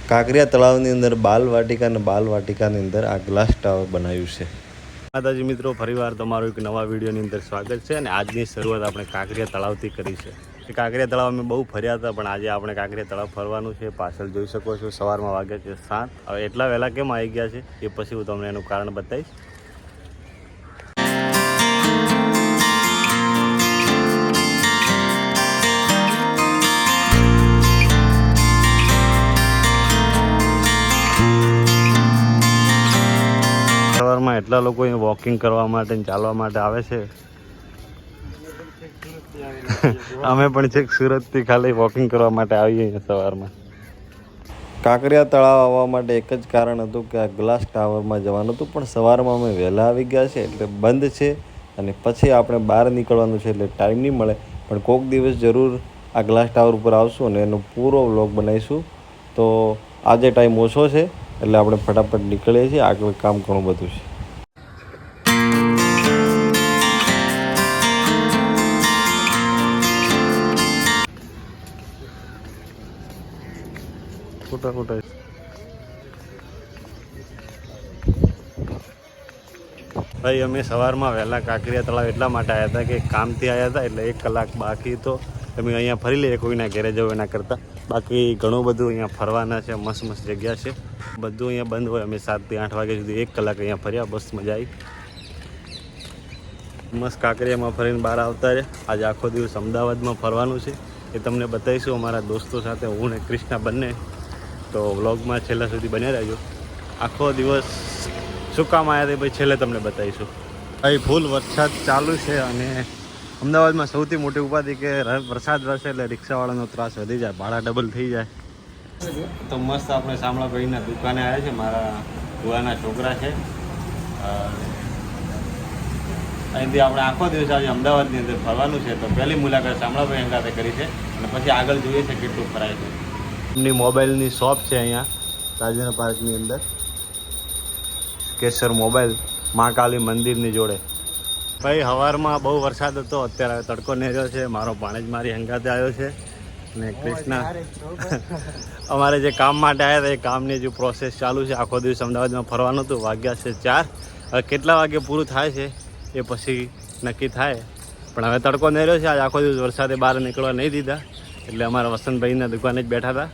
કાંકરિયા તળાવની અંદર બાલવાટિકાની અંદર આ ગ્લાસ ટાવર બનાવ્યું છે। માતાજી મિત્રો, ફરીવાર તમારું એક નવા વિડીયોની અંદર સ્વાગત છે। અને આજની શરૂઆત આપણે કાંકરિયા તળાવથી કરી છે। કાંકરિયા તળાવ અમે બહુ ફર્યા હતા, પણ આજે આપણે કાંકરિયા તળાવ ફરવાનું છે। પાછળ જોઈ શકો છો સવારમાં વાગ્યા છે 7। હવે એટલા વહેલા કેમ આવી ગયા છે એ પછી હું તમને એનું કારણ બતાવીશ। સવારમાં એટલા લોકો અહીં વોકિંગ કરવા માટે ચાલવા માટે આવે છે। અમે પણ છેક સુરતથી ખાલી વોકિંગ કરવા માટે આવીએ અહીંયા સવારમાં। કાંકરિયા તળાવ આવવા માટે એક જ કારણ હતું કે આ ગ્લાસ ટાવરમાં જવાનું હતું, પણ સવારમાં અમે વહેલા આવી ગયા છે એટલે બંધ છે। અને પછી આપણે બહાર નીકળવાનું છે એટલે ટાઈમ નહીં મળે, પણ કોઈક દિવસ જરૂર આ ગ્લાસ ટાવર ઉપર આવશું અને એનો પૂરો વ્લોગ બનાવીશું। તો આજે ટાઈમ ઓછો છે એટલે આપણે ફટાફટ નીકળીએ છીએ, આગળ કામ ઘણું બધું છે। ભાઈ અમે સવારમાં વહેલા કાંકરિયા તળાવ એટલા માટે આવ્યા હતા કે કામથી આવ્યા હતા, એટલે 1 કલાક બાકી તો તમે અહીંયા ફરી લઈએ કોઈના ઘરે જવું એના કરતાં। બાકી ઘણું બધું અહીંયા ફરવાના છે, મસ્ત મસ્ત જગ્યા છે। બધું અહીંયા બંધ હોય। અમે 7 થી 8 વાગ્યા સુધી 1 કલાક અહીંયા ફર્યા, બસ મજા આવી। મસ્ત કાંકરિયામાં ફરીને બહાર આવતા રહે। આજે આખો દિવસ અમદાવાદમાં ફરવાનું છે, એ તમને બતાવીશું અમારા દોસ્તો સાથે, હું ને કૃષ્ણા બંને। તો વ્લોગમાં છેલ્લા સુધી બન્યા રહેજો। આખો દિવસ શું કામ આવ્યા તે ભાઈ છેલ્લે તમને બતાવીશું। ભાઈ ફૂલ વરસાદ ચાલુ છે અને અમદાવાદમાં સૌથી મોટી ઉપાધિ કે વરસાદ વરસે એટલે રિક્ષાવાળાનો ત્રાસ વધી જાય, ભાડા ડબલ થઈ જાય। તો મસ્ત આપણે શામળાભાઈના દુકાને આવ્યા છે, મારા ભુવાના છોકરા છે। અહીંથી આપણે આખો દિવસ આજે અમદાવાદની અંદર ફરવાનું છે, તો પહેલી મુલાકાત શામળાભાઈ અંગાતે કરી છે અને પછી આગળ જોઈએ છે કેટલું ફરાય છે। એમની મોબાઈલની શોપ છે અહીંયા રાજેન્દ્ર પાર્કની અંદર, કેસર મોબાઈલ, મહાકાલી મંદિરની જોડે। ભાઈ સવારમાં બહુ વરસાદ હતો, અત્યારે તડકો નેર્યો છે। મારો ભાણેજ મારી હંગાતે આવ્યો છે અને કૃષ્ણા અમારે જે કામ માટે આવ્યા હતા એ કામની જે પ્રોસેસ ચાલુ છે। આખો દિવસ અમદાવાદમાં ફરવાનું હતું, વાગ્યા છે 4। હવે કેટલા વાગે પૂરું થાય છે એ પછી નક્કી થાય, પણ હવે તડકો નેર્યો છે। આજે આખો દિવસ વરસાદે બહાર નીકળવા નહીં દીધા, એટલે અમારા વસંતભાઈના દુકાને જ બેઠા હતા।